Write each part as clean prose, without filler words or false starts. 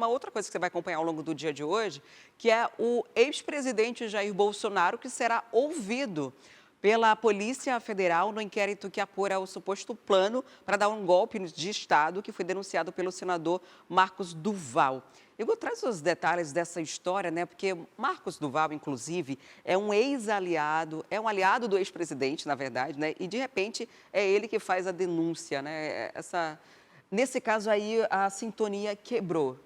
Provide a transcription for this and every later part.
Uma outra coisa que você vai acompanhar ao longo do dia de hoje, que é o ex-presidente Jair Bolsonaro, que será ouvido pela Polícia Federal no inquérito que apura o suposto plano para dar um golpe de Estado que foi denunciado pelo senador Marcos Duval. Igor, traz os detalhes dessa história, né? Porque Marcos Duval, inclusive, é um ex-aliado, é um aliado do ex-presidente, na verdade, né? E, de repente, é ele que faz a denúncia, né? Nesse caso aí, a sintonia quebrou.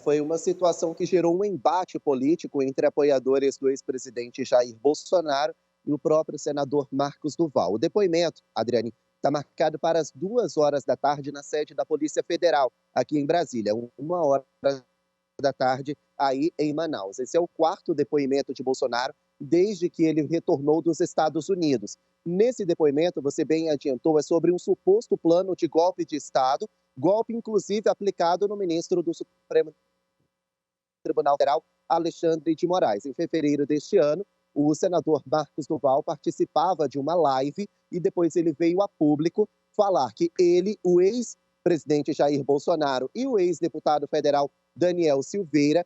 Foi uma situação que gerou um embate político entre apoiadores do ex-presidente Jair Bolsonaro e o próprio senador Marcos Duval. O depoimento, Adriane, está marcado para as 2 horas da tarde na sede da Polícia Federal, aqui em Brasília, 1 hora da tarde aí em Manaus. Esse é o quarto depoimento de Bolsonaro desde que ele retornou dos Estados Unidos. Nesse depoimento, você bem adiantou, é sobre um suposto plano de golpe de Estado, golpe inclusive aplicado no ministro do Supremo Tribunal Federal, Alexandre de Moraes. Em fevereiro deste ano, o senador Marcos Duval participava de uma live e depois ele veio a público falar que ele, o ex-presidente Jair Bolsonaro e o ex-deputado federal Daniel Silveira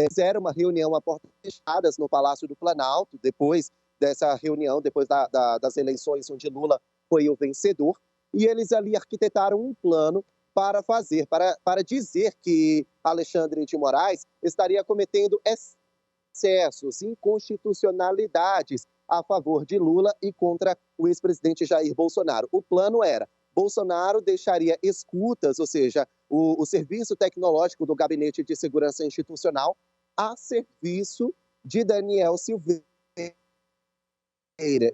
fizeram uma reunião a portas fechadas no Palácio do Planalto, depois dessa reunião, depois das eleições onde Lula foi o vencedor, e eles ali arquitetaram um plano para dizer que Alexandre de Moraes estaria cometendo excessos, inconstitucionalidades a favor de Lula e contra o ex-presidente Jair Bolsonaro. O plano era: Bolsonaro deixaria escutas, ou seja, o serviço tecnológico do Gabinete de Segurança Institucional a serviço de Daniel Silveira.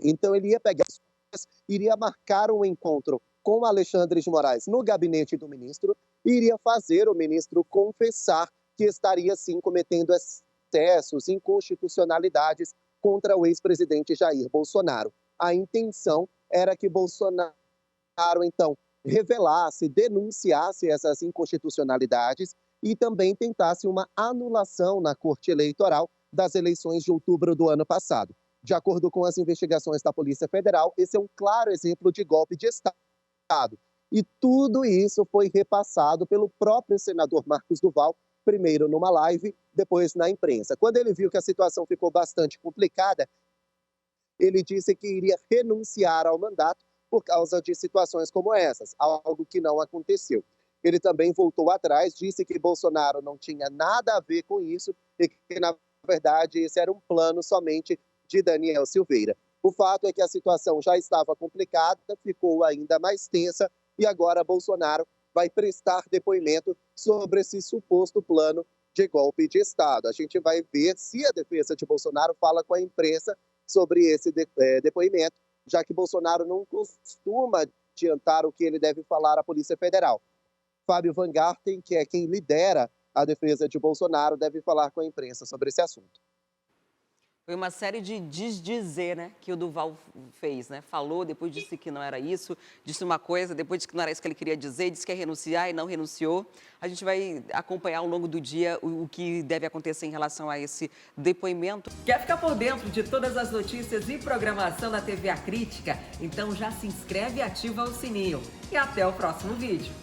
Então ele ia pegar as escutas, iria marcar um encontro com Alexandre de Moraes no gabinete do ministro e iria fazer o ministro confessar que estaria sim cometendo excessos, inconstitucionalidades contra o ex-presidente Jair Bolsonaro. A intenção era que Bolsonaro, então, revelasse, denunciasse essas inconstitucionalidades e também tentasse uma anulação na Corte Eleitoral das eleições de outubro do ano passado. De acordo com as investigações da Polícia Federal, esse é um claro exemplo de golpe de Estado. E tudo isso foi repassado pelo próprio senador Marcos Duval, primeiro numa live, depois na imprensa. Quando ele viu que a situação ficou bastante complicada, ele disse que iria renunciar ao mandato por causa de situações como essas, algo que não aconteceu. Ele também voltou atrás, disse que Bolsonaro não tinha nada a ver com isso e que, na verdade, esse era um plano somente de Daniel Silveira. O fato é que a situação já estava complicada, ficou ainda mais tensa e agora Bolsonaro vai prestar depoimento sobre esse suposto plano de golpe de Estado. A gente vai ver se a defesa de Bolsonaro fala com a imprensa sobre esse depoimento, já que Bolsonaro não costuma adiantar o que ele deve falar à Polícia Federal. Fábio Van Garten, que é quem lidera a defesa de Bolsonaro, deve falar com a imprensa sobre esse assunto. Foi uma série de dizer, né, que o Duval fez, né? Falou, depois disse que não era isso, disse uma coisa, depois disse que não era isso que ele queria dizer, disse que ia renunciar e não renunciou. A gente vai acompanhar ao longo do dia o que deve acontecer em relação a esse depoimento. Quer ficar por dentro de todas as notícias e programação da TV A Crítica? Então já se inscreve e ativa o sininho. E até o próximo vídeo.